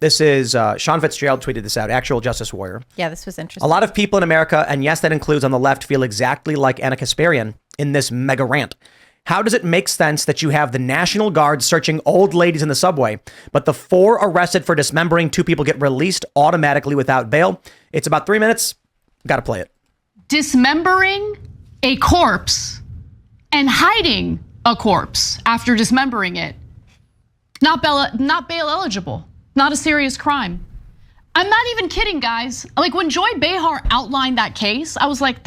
This is Sean Fitzgerald tweeted this out, actual justice warrior. Yeah, this was interesting. A lot of people in America, and yes, that includes on the left, feel exactly like Anna Kasparian in this mega rant. How does it make sense that you have the National Guard searching old ladies in the subway, but the 4 arrested for dismembering 2 people get released automatically without bail? It's about 3 minutes. Got to play it. Dismembering a corpse and hiding a corpse after dismembering it. Not bail eligible. Not a serious crime. I'm not even kidding, guys. Like when Joy Behar outlined that case, I was like,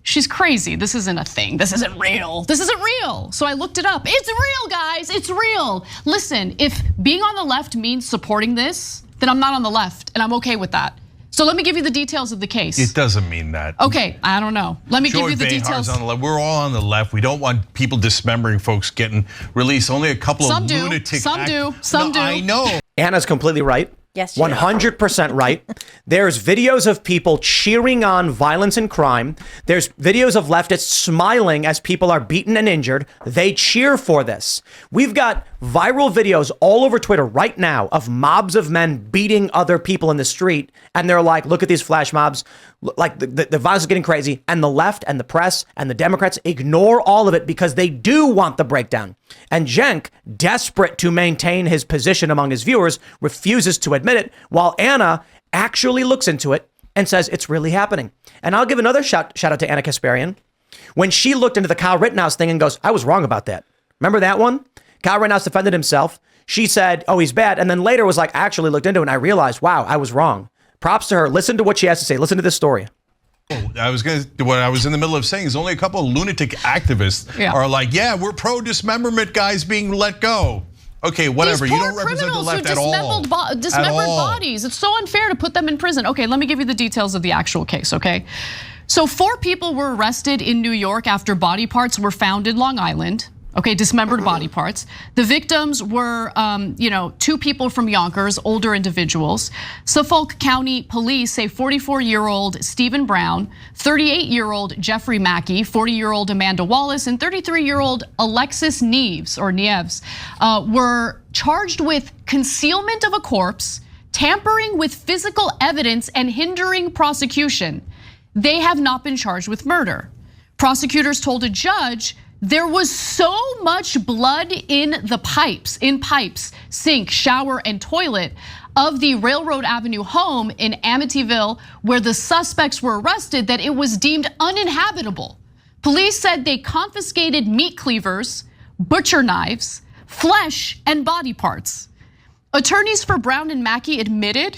she's crazy. This isn't a thing. This isn't real. This isn't real. So I looked it up. It's real, guys. It's real. Listen, if being on the left means supporting this, then I'm not on the left, and I'm okay with that. So let me give you the details of the case. It doesn't mean that. Okay, I don't know. Let me give you the details. On the left. We're all on the left. We don't want people dismembering folks getting released. Only a couple of lunatic. Some do. I know. Anna's completely right. Yes, 100% right. There's videos of people cheering on violence and crime. There's videos of leftists smiling as people are beaten and injured. They cheer for this. We've got viral videos all over Twitter right now of mobs of men beating other people in the street. And they're like, look at these flash mobs. Like the violence is getting crazy. And the left and the press and the Democrats ignore all of it because they do want the breakdown. And Cenk, desperate to maintain his position among his viewers, refuses to admit it, while Anna actually looks into it and says it's really happening. And I'll give another shout out to Anna Kasparian. When she looked into the Kyle Rittenhouse thing and goes, I was wrong about that. Remember that one? Kyle Rittenhouse defended himself. She said, oh, he's bad. And then later was like, I actually looked into it and I realized, wow, I was wrong. Props to her. Listen to what she has to say. Listen to this story. What I was in the middle of saying is only a couple of lunatic activists are like, yeah, we're pro dismemberment guys being let go. Okay, whatever. These You poor don't represent the left at all. Dismembered bodies. It's so unfair to put them in prison. Okay, let me give you the details of the actual case, okay? So 4 people were arrested in New York after body parts were found in Long Island. Okay, dismembered body parts. The victims were, 2 people from Yonkers, older individuals. Suffolk County Police say 44-year-old Stephen Brown, 38-year-old Jeffrey Mackey, 40-year-old Amanda Wallace, and 33-year-old Alexis Neves were charged with concealment of a corpse, tampering with physical evidence, and hindering prosecution. They have not been charged with murder. Prosecutors told a judge there was so much blood in the pipes, sink, shower, and toilet of the Railroad Avenue home in Amityville where the suspects were arrested that it was deemed uninhabitable. Police said they confiscated meat cleavers, butcher knives, flesh, and body parts. Attorneys for Brown and Mackey admitted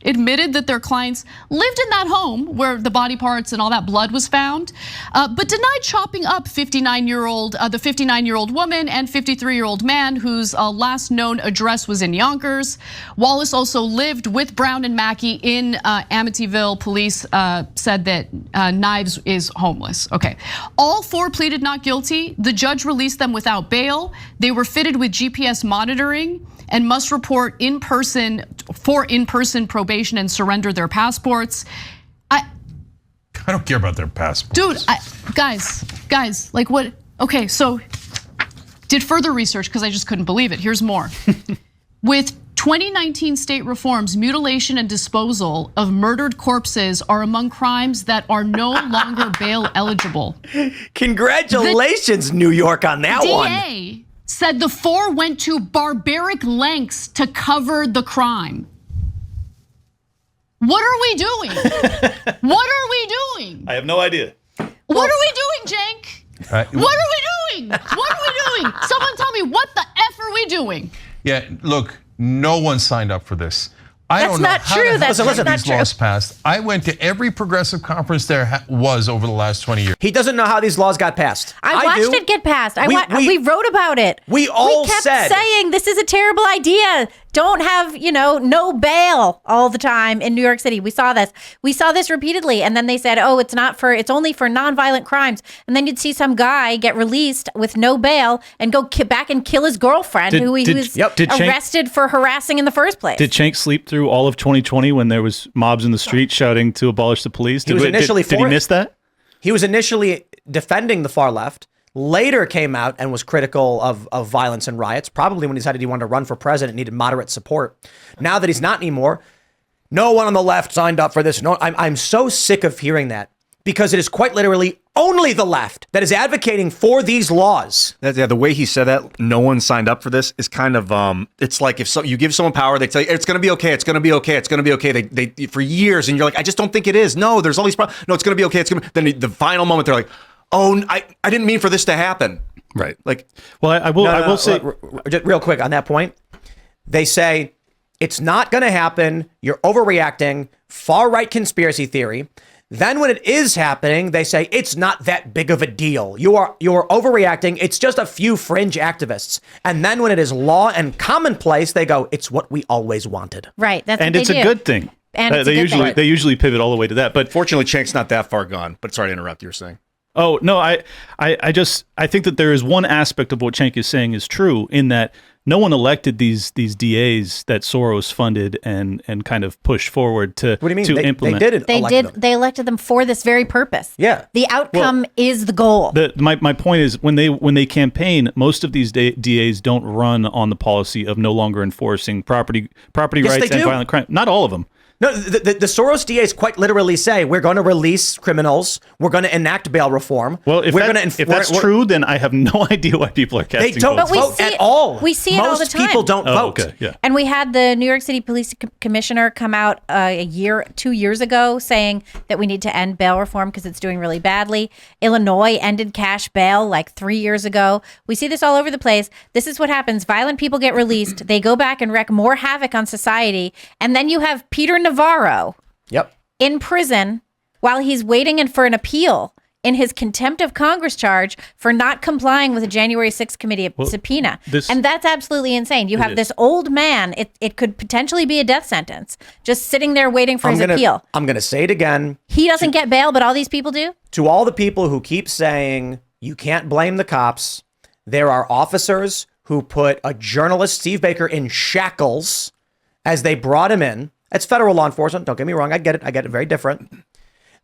that their clients lived in that home where the body parts and all that blood was found, but denied chopping up the 59-year-old woman and 53-year-old man whose last known address was in Yonkers. Wallace also lived with Brown and Mackey in Amityville. Police said that Knives is homeless. Okay, all 4 pleaded not guilty. The judge released them without bail. They were fitted with GPS monitoring and must report in-person probation and surrender their passports. I don't care about their passports. Dude, guys, like what? Okay, so did further research because I just couldn't believe it. Here's more. With 2019 state reforms, mutilation and disposal of murdered corpses are among crimes that are no longer bail eligible. Congratulations, New York, on that one. DA said the 4 went to barbaric lengths to cover the crime. What are we doing? What are we doing? I have no idea. What are we doing, Cenk? What are we doing? What are we doing? Someone tell me, what the F are we doing? Yeah, look, no one signed up for this. I don't know how these laws passed. I went to every progressive conference there was over the last 20 years. He doesn't know how these laws got passed. I watched it get passed. We wrote about it. We kept saying this is a terrible idea. Don't have, no bail all the time in New York City. We saw this repeatedly. And then they said, oh, it's only for nonviolent crimes. And then you'd see some guy get released with no bail and go back and kill his girlfriend who he was arrested for harassing in the first place. Did Cenk sleep through all of 2020 when there was mobs in the street shouting to abolish the police? Did he miss that? He was initially defending the far left. later came out and was critical of violence and riots, probably when he decided he wanted to run for president, needed moderate support. Now that he's not anymore, no one on the left signed up for this. No, I'm so sick of hearing that, because it is quite literally only the left that is advocating for these laws. The way he said that, no one signed up for this, is kind of, it's like if you give someone power, they tell you, it's going to be okay, it's going to be okay, it's going to be okay. They for years, and you're like, I just don't think it is. No, there's all these problems. No, it's going to be okay. Then the final moment, they're like, oh, I didn't mean for this to happen. Right. Like, well, I will say just real quick on that point. They say it's not going to happen. You're overreacting. Far-right conspiracy theory. Then when it is happening, they say it's not that big of a deal. You're overreacting. It's just a few fringe activists. And then when it is law and commonplace, they go, it's what we always wanted. Right. That's and what it's they a do. good thing. And it's they usually pivot all the way to that. But fortunately, Cenk's not that far gone. But sorry to interrupt. You were saying. Oh, no, I think that there is one aspect of what Cenk is saying is true, in that no one elected these DAs that Soros funded and kind of pushed forward to What do you mean? to implement. They elected them for this very purpose. Yeah. The outcome is the goal. My point is, when they campaign, most of these DAs don't run on the policy of no longer enforcing property rights and violent crime. Not all of them. No, the Soros DAs quite literally say, we're going to release criminals. We're going to enact bail reform. Well, if that's true, then I have no idea why people are casting They don't votes. vote at all. We see it all the time. Most people don't vote. Okay, yeah. And we had the New York City Police Commissioner come out 2 years ago saying that we need to end bail reform because it's doing really badly. Illinois ended cash bail like 3 years ago. We see this all over the place. This is what happens. Violent people get released. They go back and wreak more havoc on society. And then you have Peter Navarro in prison while he's waiting for an appeal in his contempt of Congress charge for not complying with a January 6th committee subpoena. And that's absolutely insane. You have this old man, it could potentially be a death sentence, just sitting there waiting for his appeal. I'm going to say it again. He doesn't get bail, but all these people do? To all the people who keep saying you can't blame the cops, there are officers who put a journalist, Steve Baker, in shackles as they brought him in. It's federal law enforcement. Don't get me wrong. I get it. Very different.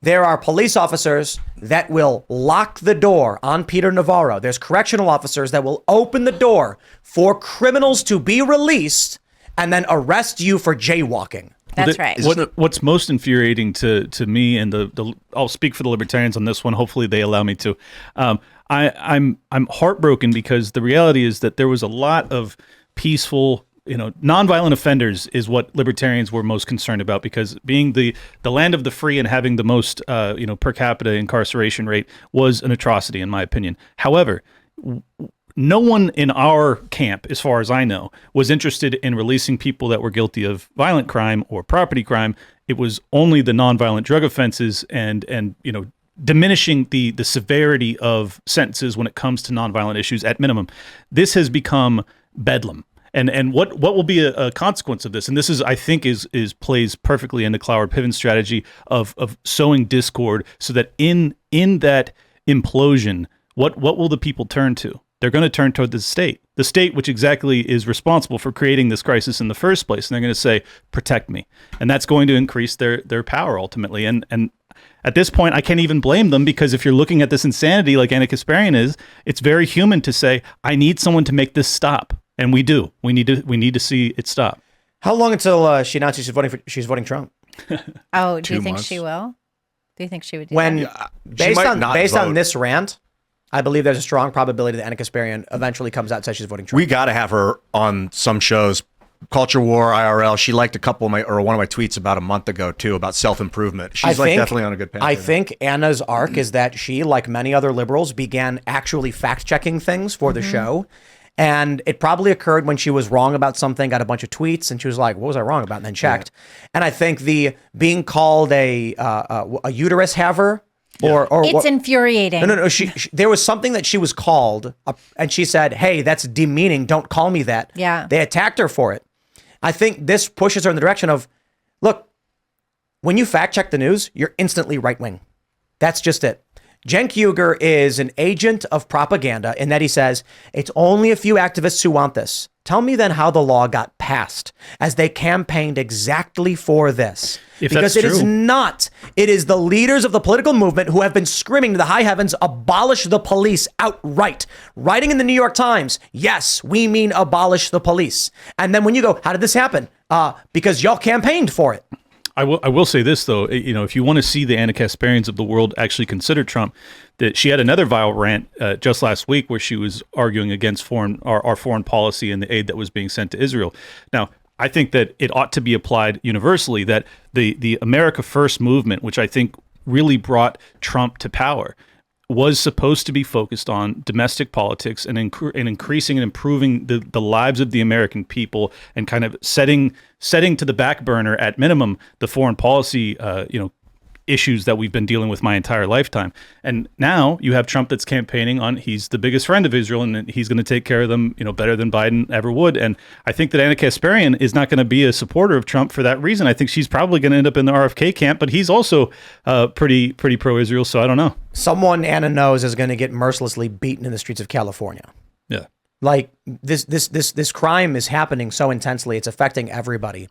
There are police officers that will lock the door on Peter Navarro. There's correctional officers that will open the door for criminals to be released and then arrest you for jaywalking. That's right. What's most infuriating to me, and I'll speak for the libertarians on this one. Hopefully they allow me to. I'm heartbroken because the reality is that there was a lot of peaceful, nonviolent offenders is what libertarians were most concerned about, because being the land of the free and having the most per capita incarceration rate was an atrocity in my opinion. However, no one in our camp, as far as I know, was interested in releasing people that were guilty of violent crime or property crime. It was only the nonviolent drug offenses and diminishing the severity of sentences when it comes to nonviolent issues at minimum. This has become bedlam. And what will be a consequence of this? And this is, I think, is plays perfectly into Cloward Piven's strategy of sowing discord, so that in that implosion, what will the people turn to? They're going to turn toward the state, which exactly is responsible for creating this crisis in the first place. And they're going to say, protect me. And that's going to increase their power ultimately. And at this point, I can't even blame them, because if you're looking at this insanity like Anna Kasparian is, it's very human to say, I need someone to make this stop. And we do. We need to see it stop. How long until she announces she's voting Trump? Oh, do you think she will? Do you think she would do that? Based on this rant, I believe there's a strong probability that Anna Kasparian eventually comes out and says she's voting Trump. We got to have her on some shows. Culture War, IRL. She liked one of my tweets about a month ago too, about self-improvement. She's definitely on a good path. I think Anna's arc is that she, like many other liberals, began actually fact-checking things for the show. And it probably occurred when she was wrong about something, got a bunch of tweets, and she was like, what was I wrong about? And then checked. Yeah. And I think the being called a uterus haver, it's infuriating. No. She there was something that she was called, and she said, hey, that's demeaning. Don't call me that. Yeah. They attacked her for it. I think this pushes her in the direction of, look, when you fact check the news, you're instantly right-wing. That's just it. Cenk Uygur is an agent of propaganda in that he says, it's only a few activists who want this. Tell me then how the law got passed, as they campaigned exactly for this. Because it is not. It is the leaders of the political movement who have been screaming to the high heavens, abolish the police outright. Writing in the New York Times, yes, we mean abolish the police. And then when you go, how did this happen? Because y'all campaigned for it. I will say this, though. If you want to see the Anna Kasparians of the world actually consider Trump, that she had another vile rant just last week where she was arguing against our foreign policy and the aid that was being sent to Israel. Now, I think that it ought to be applied universally, that the America First movement, which I think really brought Trump to power, was supposed to be focused on domestic politics and increasing and improving the lives of the American people, and kind of setting to the back burner at minimum the foreign policy issues that we've been dealing with my entire lifetime. And now you have Trump that's campaigning on he's the biggest friend of Israel and he's going to take care of them, better than Biden ever would. And I think that Anna Kasparian is not going to be a supporter of Trump for that reason. I think she's probably going to end up in the RFK camp, but he's also pretty pro-Israel. So I don't know. Someone Anna knows is going to get mercilessly beaten in the streets of California. Yeah. Like this crime is happening so intensely. It's affecting everybody.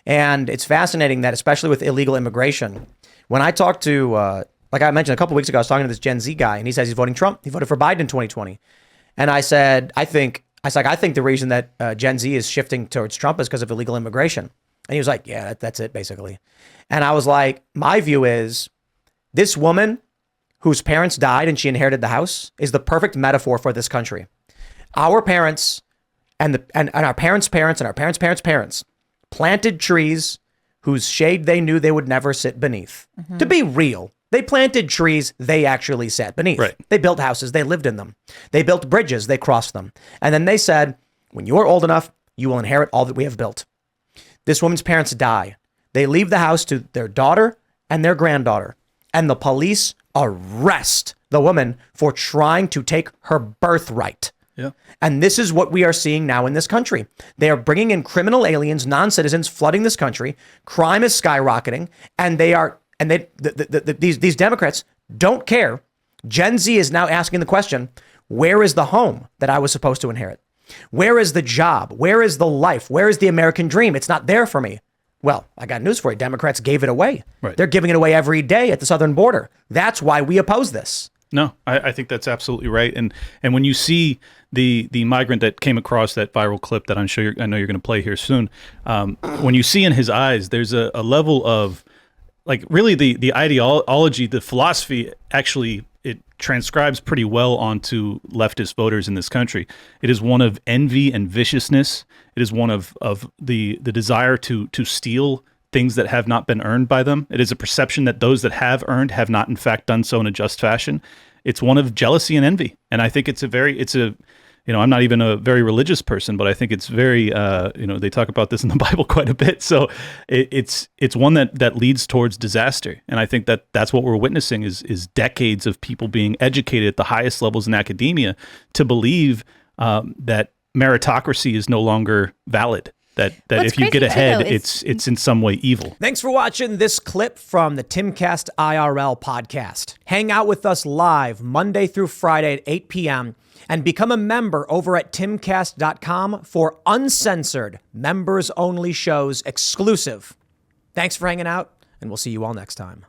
And it's fascinating that, especially with illegal immigration, when I talked to, like I mentioned a couple of weeks ago, I was talking to this Gen Z guy, and he says he's voting Trump. He voted for Biden in 2020. And I said, I think the reason that Gen Z is shifting towards Trump is because of illegal immigration. And he was like, yeah, that's it, basically. And I was like, my view is this woman whose parents died and she inherited the house is the perfect metaphor for this country. Our parents and our parents' parents and our parents' parents' parents planted trees whose shade they knew they would never sit beneath. Mm-hmm. To be real, they planted trees they actually sat beneath. Right. They built houses, they lived in them. They built bridges, they crossed them. And then they said, when you are old enough, you will inherit all that we have built. This woman's parents die. They leave the house to their daughter and their granddaughter. And the police arrest the woman for trying to take her birthright. Yeah. And this is what we are seeing now in this country. They are bringing in criminal aliens, non-citizens, flooding this country. Crime is skyrocketing, and these Democrats don't care. Gen Z is now asking the question, where is the home that I was supposed to inherit? Where is the job? Where is the life? Where is the American dream? It's not there for me. Well, I got news for you. Democrats gave it away. Right. They're giving it away every day at the southern border. That's why we oppose this. No, I think that's absolutely right. And when you see the migrant that came across that viral clip that I know you're going to play here soon, when you see in his eyes, there's a level of, like, really the ideology, the philosophy, actually, it transcribes pretty well onto leftist voters in this country. It is one of envy and viciousness. It is one of the desire to steal things that have not been earned by them. It is a perception that those that have earned have not in fact done so in a just fashion. It's one of jealousy and envy. And I think I'm not even a very religious person, but I think it's very, they talk about this in the Bible quite a bit. So it's one that leads towards disaster. And I think that's what we're witnessing is decades of people being educated at the highest levels in academia to believe that meritocracy is no longer valid. That if you get ahead, it's in some way evil. Thanks for watching this clip from the Timcast IRL podcast. Hang out with us live Monday through Friday at 8 p.m. and become a member over at timcast.com for uncensored, members-only shows exclusive. Thanks for hanging out, and we'll see you all next time.